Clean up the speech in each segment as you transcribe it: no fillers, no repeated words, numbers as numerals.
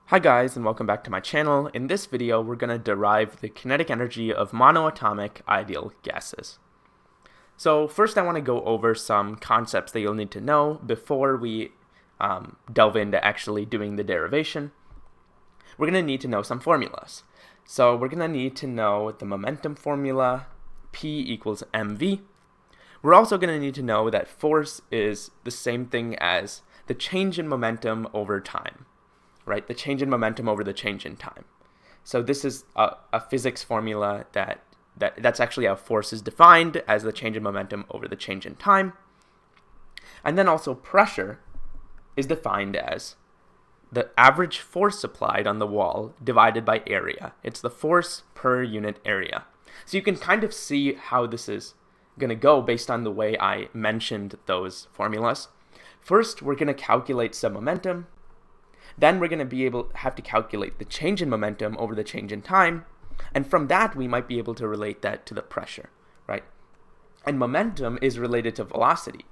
Hi guys, and welcome back to my channel. In this video, we're going to derive the kinetic energy of monoatomic ideal gases. So first I want to go over some concepts that you'll need to know before we delve into actually doing the derivation. We're going to need to know some formulas. So we're going to need to know the momentum formula, P equals mv. We're also going to need to know that force is the same thing as the change in momentum over time. Right, the change in momentum over the change in time. So this is a physics formula that's actually how force is defined, as the change in momentum over the change in time. And then also pressure is defined as the average force applied on the wall divided by area. It's the force per unit area. So you can kind of see how this is going to go based on the way I mentioned those formulas. First, we're going to calculate some momentum. Then we're going to have to calculate the change in momentum over the change in time. And from that, we might be able to relate that to the pressure, right? And momentum is related to velocity.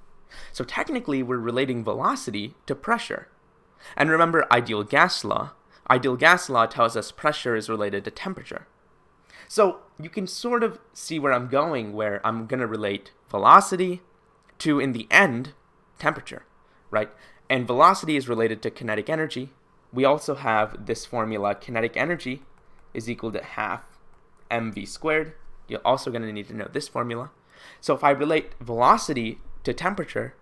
So technically, we're relating velocity to pressure. And remember ideal gas law. Ideal gas law tells us pressure is related to temperature. So you can sort of see where I'm going, where I'm going to relate velocity to, in the end, temperature, right? And velocity is related to kinetic energy. We also have this formula, kinetic energy is equal to half mv squared. You're also going to need to know this formula. So if I relate velocity to temperature,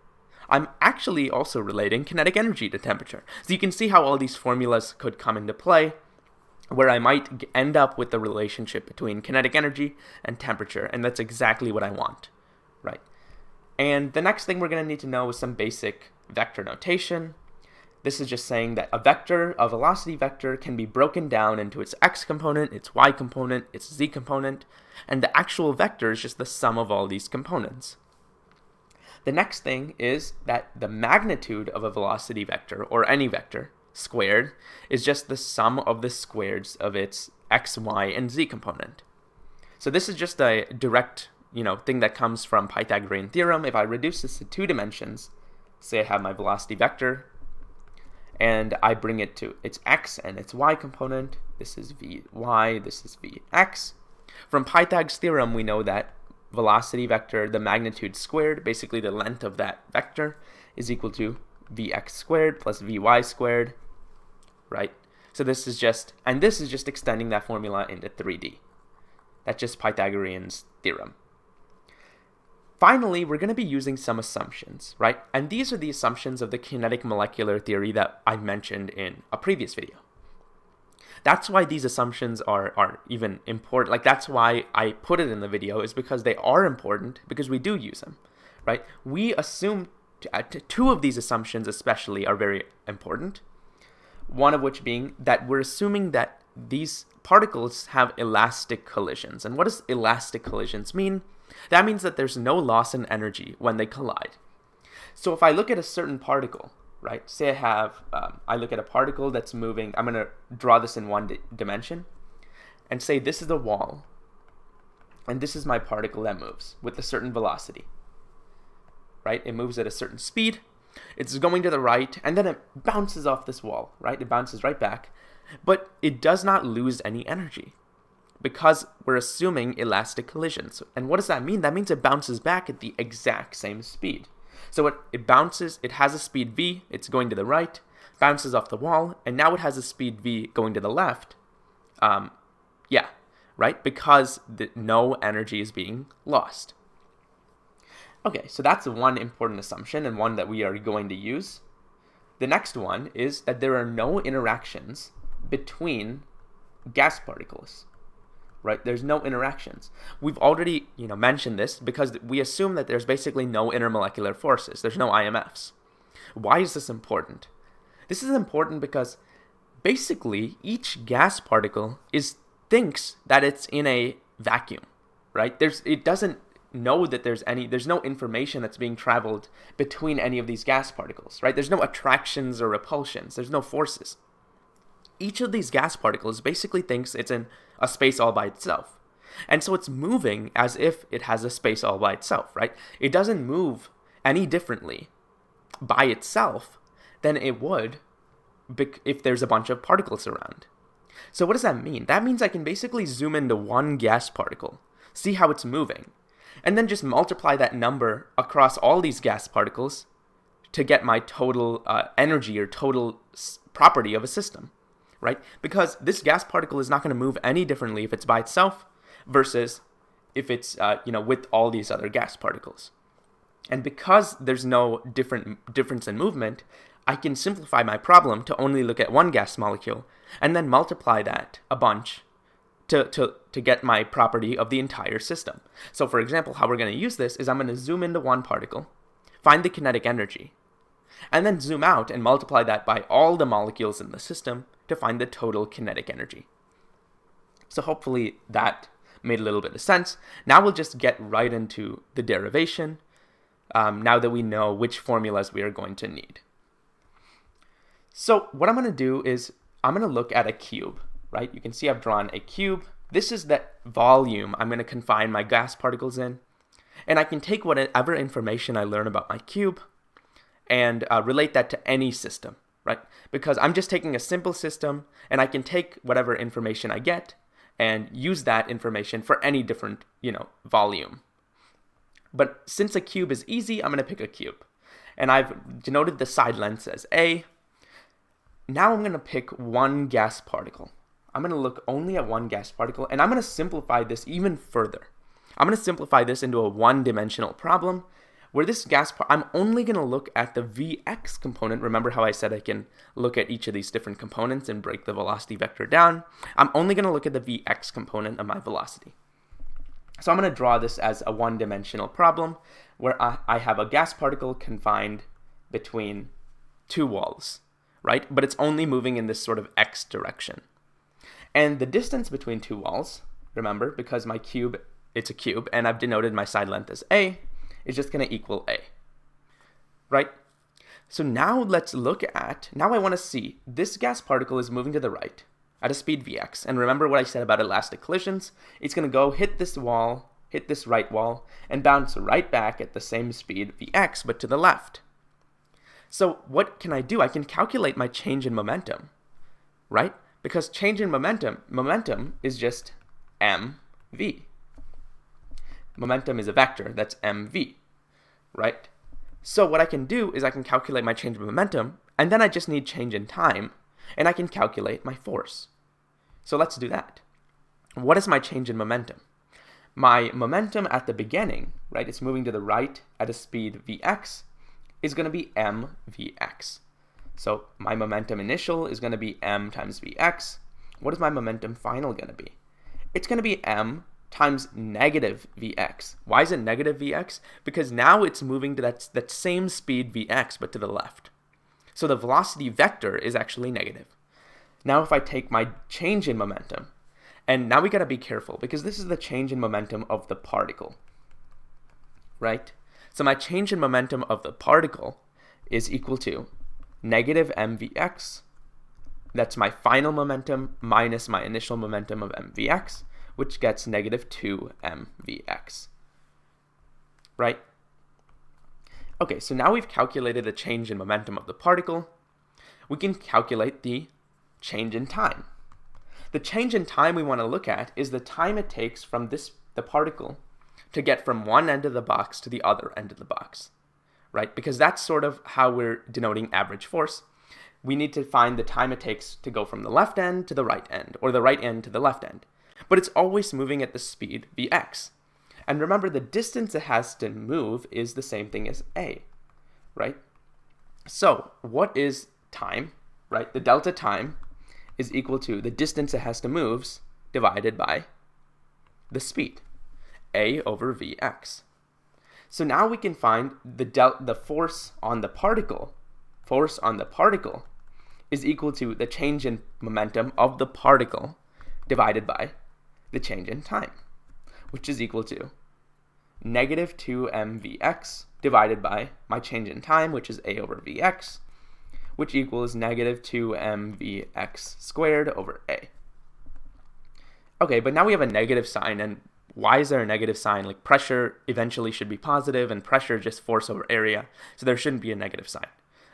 I'm actually also relating kinetic energy to temperature. So you can see how all these formulas could come into play, where I might end up with the relationship between kinetic energy and temperature, and that's exactly what I want, right? And the next thing we're going to need to know is some basic vector notation. This is just saying that a velocity vector can be broken down into its x component, its y component, its z component, and the actual vector is just the sum of all these components. The next thing is that the magnitude of a velocity vector, or any vector, squared, is just the sum of the squares of its x, y, and z component. So this is just a direct thing that comes from Pythagorean theorem. If I reduce this to two dimensions, say I have my velocity vector, and I bring it to its x and its y component. This is vy, this is vx. From Pythagorean's theorem, we know that velocity vector, the magnitude squared, basically the length of that vector, is equal to vx squared plus vy squared, right? So this is just extending that formula into 3D. That's just Pythagorean's theorem. Finally, we're going to be using some assumptions, right? And these are the assumptions of the kinetic molecular theory that I mentioned in a previous video. That's why these assumptions are even important. Like, that's why I put it in the video, is because they are important, because we do use them, right? We assume, two of these assumptions especially are very important. One of which being that we're assuming that these particles have elastic collisions. And what does elastic collisions mean? That means that there's no loss in energy when they collide. So if I look at a certain particle, right, say I look at a particle that's moving, I'm going to draw this in one dimension, and say this is the wall, and this is my particle that moves with a certain velocity, right? It moves at a certain speed, it's going to the right, and then it bounces off this wall, right? It bounces right back, but it does not lose any energy, because we're assuming elastic collisions. And what does that mean? That means it bounces back at the exact same speed. So it bounces, it has a speed v, it's going to the right, bounces off the wall, and now it has a speed v going to the left. Right? Because no energy is being lost. Okay, so that's one important assumption, and one that we are going to use. The next one is that there are no interactions between gas particles. Right? There's no interactions. We've already, mentioned this because we assume that there's basically no intermolecular forces. There's no IMFs. Why is this important? This is important because basically each gas particle thinks that it's in a vacuum, right? It doesn't know that there's no information that's being traveled between any of these gas particles, right? There's no attractions or repulsions. There's no forces. Each of these gas particles basically thinks it's in a space all by itself. And so it's moving as if it has a space all by itself, right? It doesn't move any differently by itself than it would if there's a bunch of particles around. So what does that mean? That means I can basically zoom into one gas particle, see how it's moving, and then just multiply that number across all these gas particles to get my total energy or total property of a system, right? Because this gas particle is not going to move any differently if it's by itself versus if it's with all these other gas particles. And because there's no difference in movement, I can simplify my problem to only look at one gas molecule and then multiply that a bunch to get my property of the entire system. So for example, how we're going to use this is I'm going to zoom into one particle, find the kinetic energy, and then zoom out and multiply that by all the molecules in the system to find the total kinetic energy. So hopefully that made a little bit of sense. Now we'll just get right into the derivation, now that we know which formulas we are going to need. So what I'm going to do is I'm going to look at a cube, right? You can see I've drawn a cube. This is the volume I'm going to confine my gas particles in. And I can take whatever information I learn about my cube and relate that to any system, right? Because I'm just taking a simple system, and I can take whatever information I get and use that information for any different, volume. But since a cube is easy, I'm going to pick a cube. And I've denoted the side lengths as A. Now I'm going to pick one gas particle. I'm going to look only at one gas particle, and I'm going to simplify this even further. I'm going to simplify this into a one-dimensional problem where this I'm only going to look at the Vx component. Remember how I said I can look at each of these different components and break the velocity vector down? I'm only going to look at the Vx component of my velocity. So I'm going to draw this as a one-dimensional problem where I have a gas particle confined between two walls, right? But it's only moving in this sort of x direction. And the distance between two walls, remember, because my cube, it's a cube, and I've denoted my side length as A, is just going to equal A, right? So now let's look at, now I want to see this gas particle is moving to the right at a speed Vx. And remember what I said about elastic collisions? It's going to go hit this wall, hit this right wall, and bounce right back at the same speed Vx, but to the left. So what can I do? I can calculate my change in momentum, right? Because change in momentum is just mv. Momentum is a vector, that's mv, right? So what I can do is I can calculate my change in momentum, and then I just need change in time, and I can calculate my force. So let's do that. What is my change in momentum? My momentum at the beginning, right, it's moving to the right at a speed Vx, is going to be mvx. So my momentum initial is going to be m times vx. What is my momentum final going to be? It's going to be m times negative vx. Why is it negative vx? Because now it's moving to that same speed vx, but to the left. So the velocity vector is actually negative. Now if I take my change in momentum, and now we got to be careful because this is the change in momentum of the particle, right? So my change in momentum of the particle is equal to negative mvx. That's my final momentum minus my initial momentum of mvx, which gets negative 2 mvx, right? Okay, so now we've calculated the change in momentum of the particle. We can calculate the change in time. The change in time we want to look at is the time it takes from the particle to get from one end of the box to the other end of the box, right? Because that's sort of how we're denoting average force. We need to find the time it takes to go from the left end to the right end, or the right end to the left end. But it's always moving at the speed vx. And remember, the distance it has to move is the same thing as a, right? So what is time, right? The delta time is equal to the distance it has to move divided by the speed, a over vx. So now we can find the force on the particle. Force on the particle is equal to the change in momentum of the particle divided by the change in time, which is equal to negative 2 mvx divided by my change in time, which is a over vx, which equals negative 2 mvx squared over a. Okay, but now we have a negative sign, and why is there a negative sign? Like, pressure eventually should be positive, and pressure just force over area, so there shouldn't be a negative sign,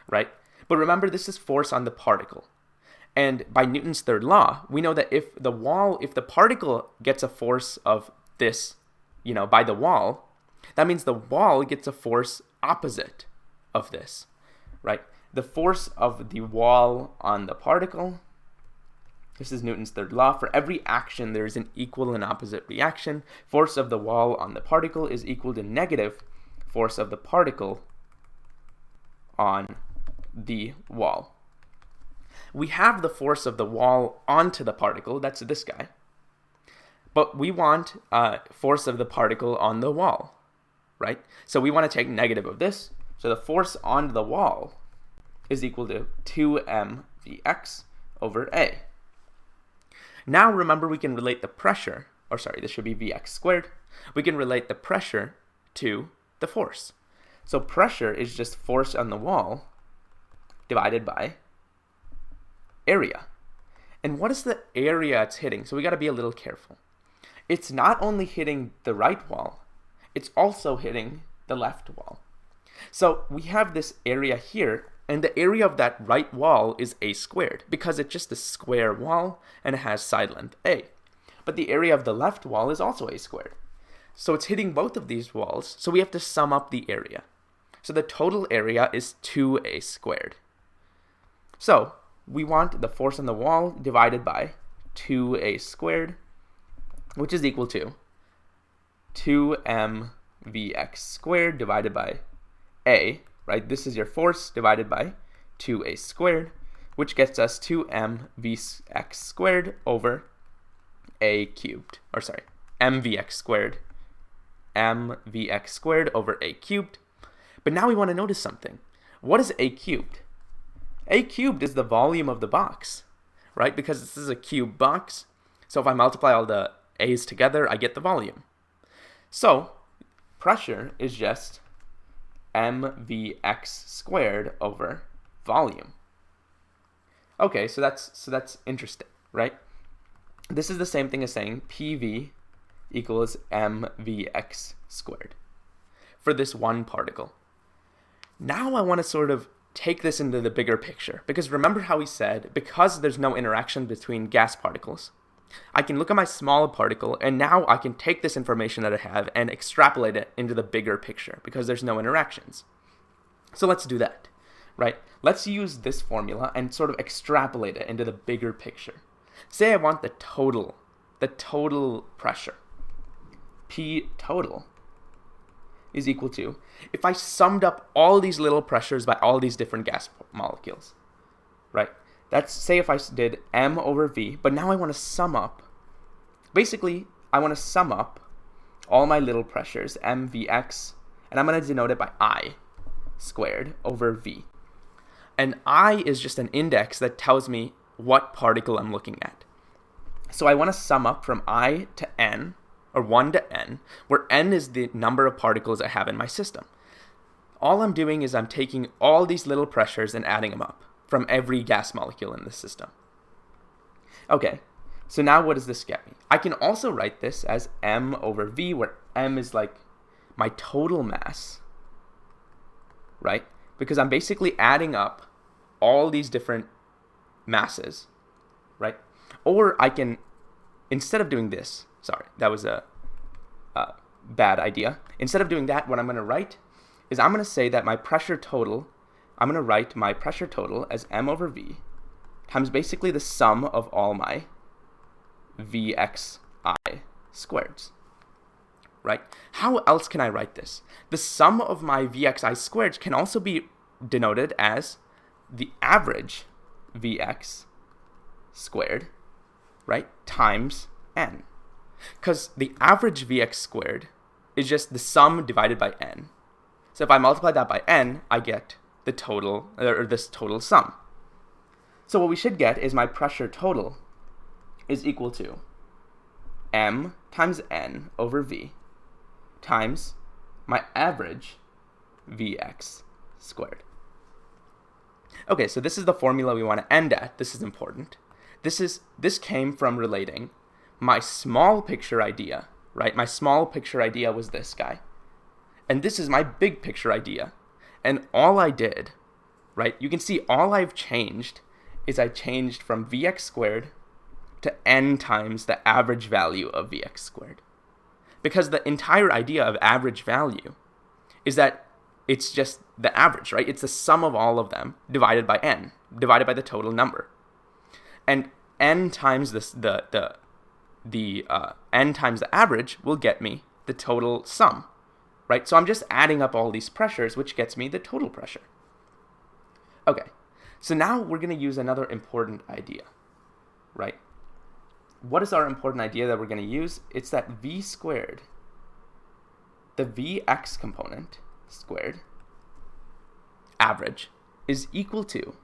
right? But remember, this is force on the particle. And by Newton's third law, we know that if the particle gets a force of this, by the wall, that means the wall gets a force opposite of this, right? The force of the wall on the particle, this is Newton's third law. For every action, there is an equal and opposite reaction. Force of the wall on the particle is equal to negative force of the particle on the wall. We have the force of the wall onto the particle, that's this guy. But we want force of the particle on the wall, right? So we want to take negative of this. So the force on the wall is equal to 2mvx over a. Now remember, we can relate the pressure, this should be vx squared. We can relate the pressure to the force. So pressure is just force on the wall divided by area. And what is the area it's hitting? So we got to be a little careful. It's not only hitting the right wall, it's also hitting the left wall. So we have this area here, and the area of that right wall is a squared because it's just a square wall and it has side length a. But the area of the left wall is also a squared. So it's hitting both of these walls, so we have to sum up the area. So the total area is 2a squared. So we want the force on the wall divided by 2a squared, which is equal to 2mvx squared divided by a, right? This is your force divided by 2a squared, which gets us 2mvx squared over a cubed, mvx squared over a cubed. But now we want to notice something. What is a cubed? A cubed is the volume of the box, right? Because this is a cube box. So if I multiply all the a's together, I get the volume. So pressure is just mvx squared over volume. Okay, so that's interesting, right? This is the same thing as saying PV equals mvx squared for this one particle. Now I want to sort of take this into the bigger picture, because remember how we said, because there's no interaction between gas particles, I can look at my small particle, and now I can take this information that I have and extrapolate it into the bigger picture, because there's no interactions. So let's do that, right? Let's use this formula and sort of extrapolate it into the bigger picture. Say I want the total pressure. P total is equal to, if I summed up all these little pressures by all these different gas molecules, right? That's, say if I did m over v, but now I want to sum up, basically I want to sum up all my little pressures, mvx, and I'm going to denote it by I squared over v. And I is just an index that tells me what particle I'm looking at. So I want to sum up from I to n, or 1 to n, where n is the number of particles I have in my system. All I'm doing is I'm taking all these little pressures and adding them up from every gas molecule in the system. Okay, so now what does this get me? I can also write this as m over v, where m is like my total mass, right? Because I'm basically adding up all these different masses, right? Or I can, instead of doing this, sorry, that was a bad idea. Instead of doing that, what I'm going to write is I'm going to say that my pressure total, I'm going to write my pressure total as m over v times basically the sum of all my vxi squareds, right? How else can I write this? The sum of my vxi squareds can also be denoted as the average vx squared, right, times n. Because the average vx squared is just the sum divided by n. So if I multiply that by n, I get the total, or this total sum. So what we should get is my pressure total is equal to m times n over v times my average vx squared. Okay, so this is the formula we want to end at. This is important. This came from relating my small picture idea, right? My small picture idea was this guy. And this is my big picture idea. And all I did right? You can see all I've changed is I changed from Vx squared to n times the average value of Vx squared. Because the entire idea of average value is that it's just the average, right? It's the sum of all of them divided by n, divided by the total number. And n times n times the average will get me the total sum, right? So I'm just adding up all these pressures, which gets me the total pressure. Okay, so now we're going to use another important idea, right? What is our important idea that we're going to use? It's that v squared, the Vx component squared, average, is equal to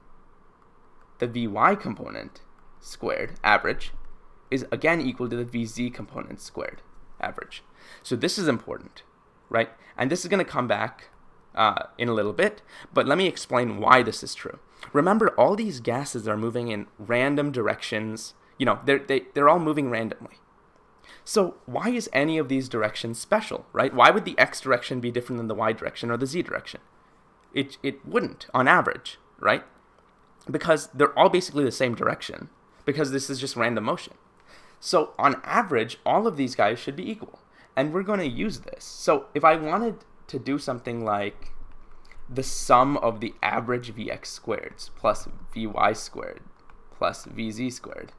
the Vy component squared, average, is again equal to the Vz component squared, average. So this is important, right? And this is going to come back in a little bit, but let me explain why this is true. Remember, all these gases are moving in random directions. You know, they're all moving randomly. So why is any of these directions special, right? Why would the x direction be different than the y direction or the z direction? It wouldn't, on average, right? Because they're all basically the same direction, because this is just random motion. So on average, all of these guys should be equal, and we're going to use this. So if I wanted to do something like the sum of the average Vx squareds plus Vy squared plus Vz squared,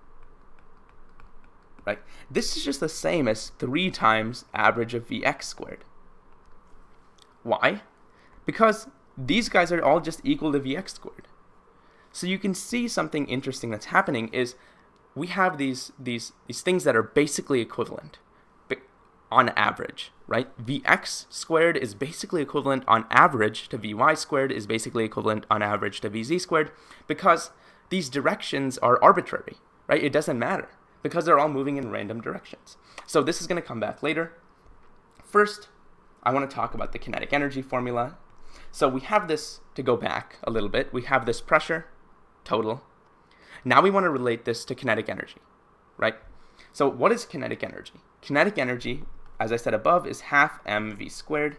right? This is just the same as 3 times average of Vx squared. Why? Because these guys are all just equal to Vx squared. So you can see something interesting that's happening is we have these things that are basically equivalent on average, right? Vx squared is basically equivalent on average to Vy squared is basically equivalent on average to Vz squared, because these directions are arbitrary, right? It doesn't matter because they're all moving in random directions. So this is going to come back later. First, I want to talk about the kinetic energy formula. So we have this, to go back a little bit, we have this pressure, total. Now we want to relate this to kinetic energy, right? So what is kinetic energy? Kinetic energy, as I said above, is half mv squared.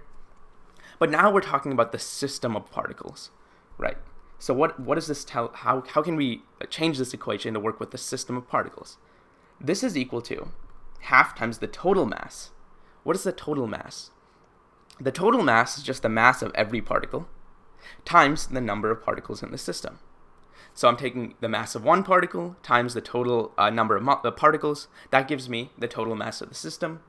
But now we're talking about the system of particles, right? So what does this tell? How can we change this equation to work with the system of particles? This is equal to half times the total mass. What is the total mass? The total mass is just the mass of every particle times the number of particles in the system. So I'm taking the mass of one particle times the total number of particles. That gives me the total mass of the system.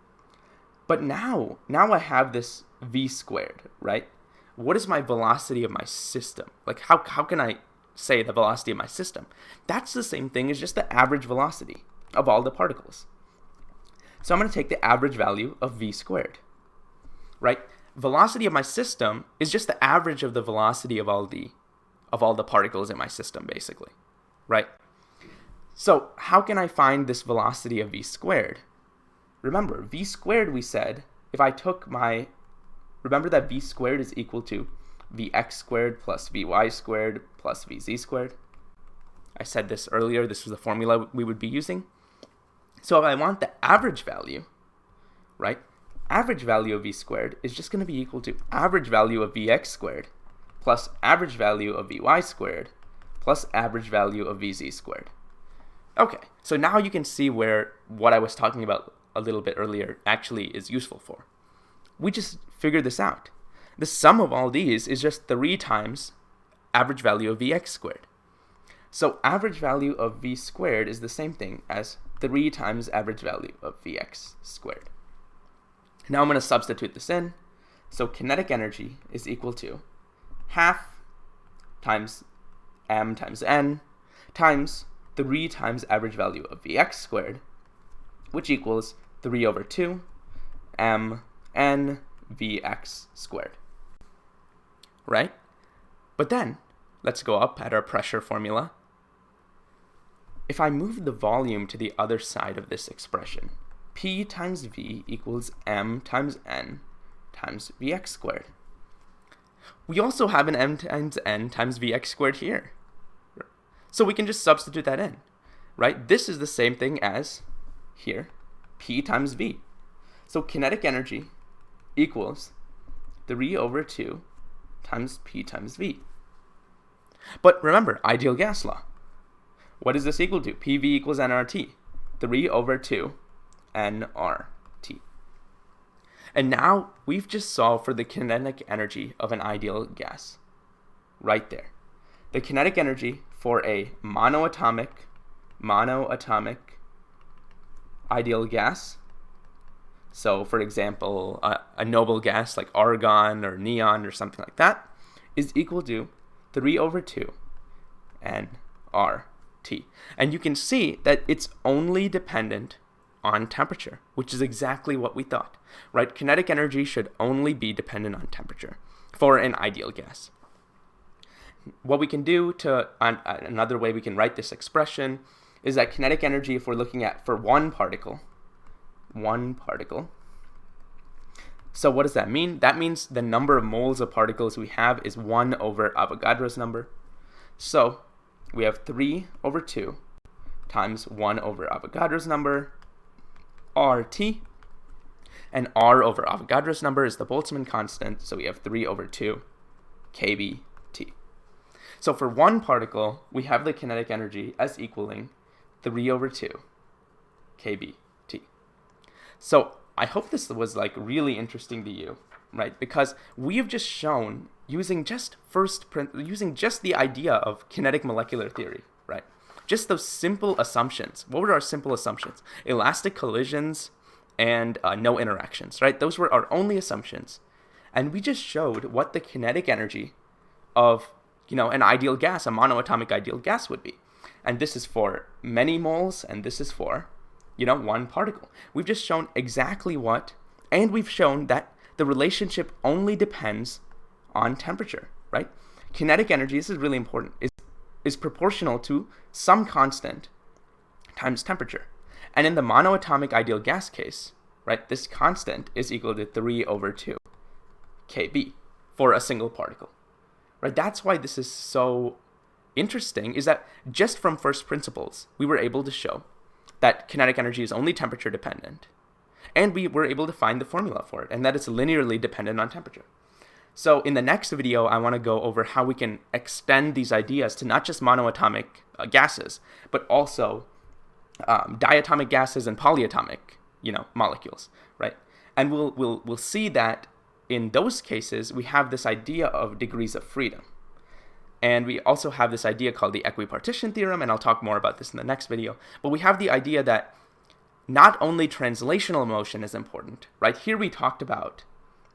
But now I have this v squared, right? What is my velocity of my system? Like, how can I say the velocity of my system? That's the same thing as just the average velocity of all the particles. So I'm going to take the average value of v squared, right? Velocity of my system is just the average of the velocity of all the particles in my system, basically, right? So how can I find this velocity of v squared? Remember, v squared, we said, remember that v squared is equal to vx squared plus vy squared plus vz squared. I said this earlier, this was the formula we would be using. So if I want the average value, right, average value of v squared is just going to be equal to average value of vx squared plus average value of vy squared plus average value of vz squared. Okay, so now you can see where what I was talking about a little bit earlier actually is useful for. We just figured this out. The sum of all these is just 3 times average value of vx squared. So average value of v squared is the same thing as 3 times average value of vx squared. Now I'm going to substitute this in. So kinetic energy is equal to half times m times n times 3 times average value of vx squared, which equals 3 over 2 m n vx squared, right? But then, let's go up at our pressure formula. If I move the volume to the other side of this expression, P times V equals m times n times Vx squared. We also have an m times n times Vx squared here. So we can just substitute that in, right? This is the same thing as here, P times V. So kinetic energy equals 3 over 2 times P times V. But remember, ideal gas law. What is this equal to? PV equals nRT, 3 over 2 nRT. And now we've just solved for the kinetic energy of an ideal gas. Right there. The kinetic energy for a monoatomic ideal gas. So, for example, a noble gas like argon or neon or something like that is equal to 3 over 2 nRT. And you can see that it's only dependent on temperature, which is exactly what we thought, right? Kinetic energy should only be dependent on temperature for an ideal gas. What we can do another way we can write this expression is that kinetic energy, if we're looking at for one particle. So what does that mean? That means the number of moles of particles we have is 1 over Avogadro's number. So we have 3 over 2 times 1 over Avogadro's number, RT, and R over Avogadro's number is the Boltzmann constant, so we have 3 over 2 kBT. So for one particle, we have the kinetic energy as equaling 3 over 2 kBT. So I hope this was like really interesting to you, right? Because we have just shown using just the idea of kinetic molecular theory, right? Just those simple assumptions. What were our simple assumptions? Elastic collisions and no interactions, right? Those were our only assumptions. And we just showed what the kinetic energy of, an ideal gas, a monoatomic ideal gas would be. And this is for many moles, and this is for, one particle. We've just shown exactly what, and we've shown that the relationship only depends on temperature, right? Kinetic energy, this is really important, is proportional to some constant times temperature. And in the monoatomic ideal gas case, right, this constant is equal to 3 over 2 kB for a single particle, right? That's why this is so interesting, is that just from first principles, we were able to show that kinetic energy is only temperature dependent. And we were able to find the formula for it, and that it's linearly dependent on temperature. So in the next video, I want to go over how we can extend these ideas to not just monoatomic gases, but also diatomic gases and polyatomic, molecules, right? And we'll see that in those cases, we have this idea of degrees of freedom. And we also have this idea called the equipartition theorem, and I'll talk more about this in the next video. But we have the idea that not only translational motion is important, right? Here we talked about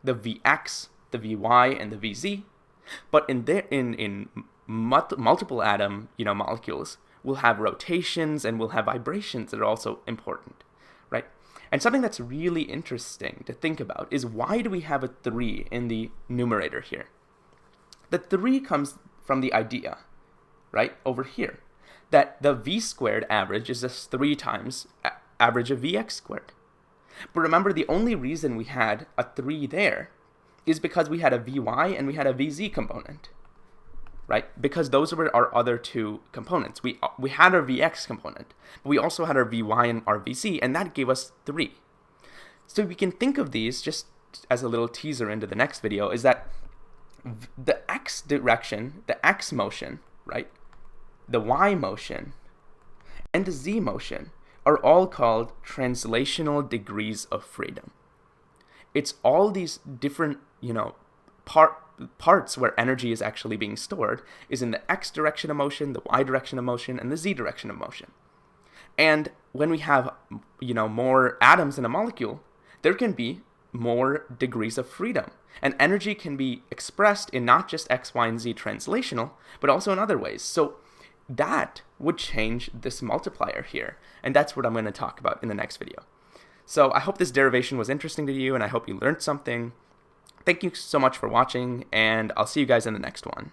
the Vx, the Vy, and the Vz, but in multiple atom, molecules, we'll have rotations and we'll have vibrations that are also important, right? And something that's really interesting to think about is, why do we have a 3 in the numerator here? The 3 comes from the idea, right, over here, that the v squared average is just 3 times average of Vx squared. But remember, the only reason we had a 3 there is because we had a Vy and we had a Vz component, right? Because those were our other 2 components. We had our Vx component, but we also had our Vy and our Vz, and that gave us 3. So we can think of these, just as a little teaser into the next video, is that the x direction, the x motion, right, the y motion, and the z motion are all called translational degrees of freedom. It's all these different, parts where energy is actually being stored is in the x direction of motion, the y direction of motion, and the z direction of motion. And when we have, more atoms in a molecule, there can be more degrees of freedom. And energy can be expressed in not just x, y, and z translational, but also in other ways. So that would change this multiplier here. And that's what I'm going to talk about in the next video. So I hope this derivation was interesting to you, and I hope you learned something. Thank you so much for watching, and I'll see you guys in the next one.